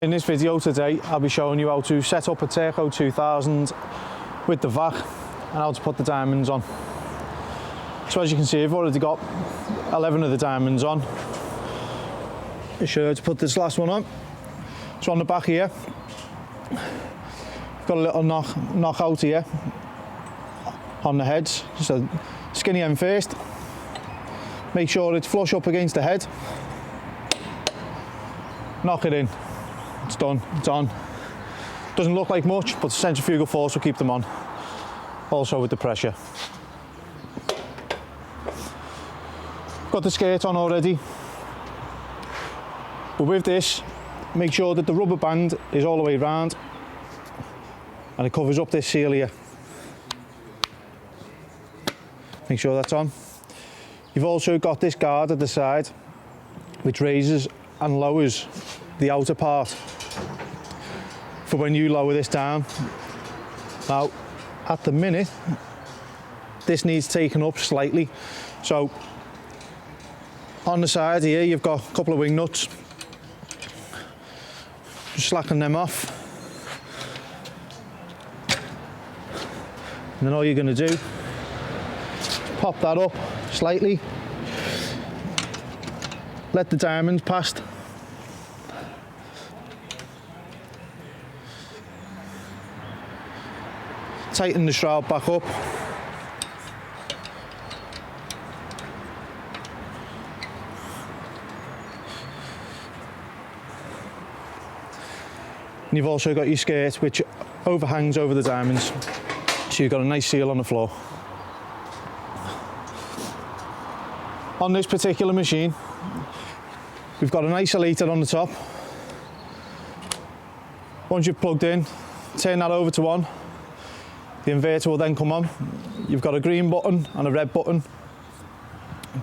In this video today, I'll be showing you how to set up a Terrco 2000 with the vac and how to put the diamonds on. So as you can see, I've already got 11 of the diamonds on. Be sure to put this last one on. So on the back here, got a little knock out here on the heads. So skinny end first. Make sure it's flush up against the head. Knock it in. It's done, it's on. Doesn't look like much, but the centrifugal force will keep them on. Also with the pressure. Got the skirt on already. But with this, make sure that the rubber band is all the way round and it covers up this seal here. Make sure that's on. You've also got this guard at the side which raises and lowers the outer part for when you lower this down. Now, at the minute, this needs taken up slightly. So, on the side here, you've got a couple of wing nuts. Just slacken them off. And then all you're going to do, pop that up slightly. Let the diamonds past. Tighten the shroud back up. And you've also got your skirt which overhangs over the diamonds, so you've got a nice seal on the floor. On this particular machine, we've got an isolator on the top. Once you've plugged in, turn that over to on. The inverter will then come on. You've got a green button and a red button.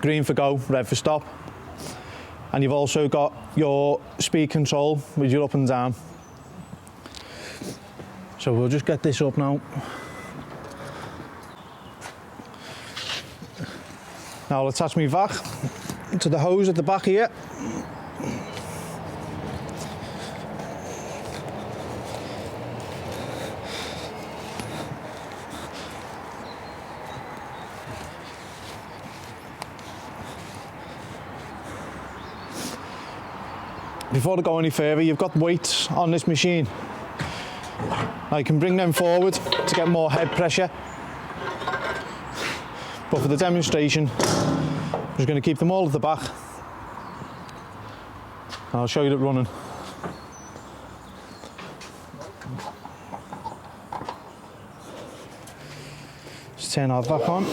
Green for go, red for stop. And you've also got your speed control with your up and down. So we'll just get this up now. Now I'll attach my vac to the hose at the back here. Before I go any further, you've got weights on this machine. Now you can bring them forward to get more head pressure. But for the demonstration, I'm just going to keep them all at the back. And I'll show you it running. Just turn our vac on.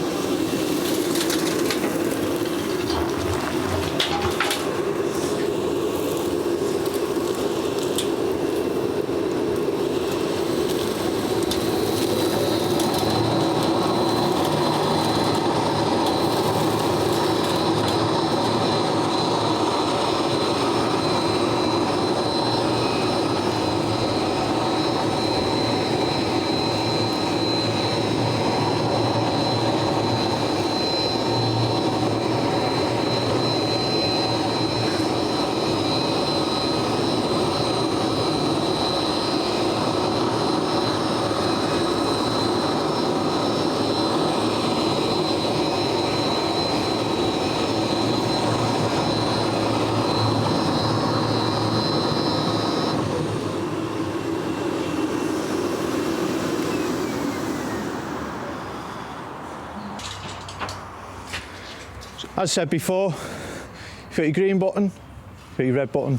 As said before, you've got your green button, you've got your red button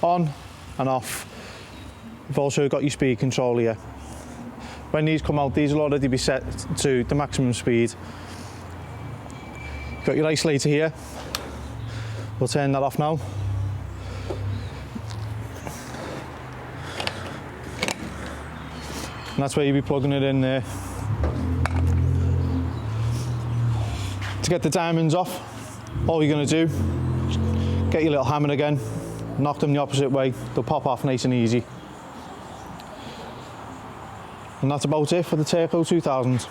on and off. You've also got your speed control here. When these come out, these will already be set to the maximum speed. You've got your isolator here. We'll turn that off now. And that's where you'll be plugging it in there. To get the diamonds off, all you're going to do is get your little hammer again, knock them the opposite way, they'll pop off nice and easy. And that's about it for the Terrco 2000.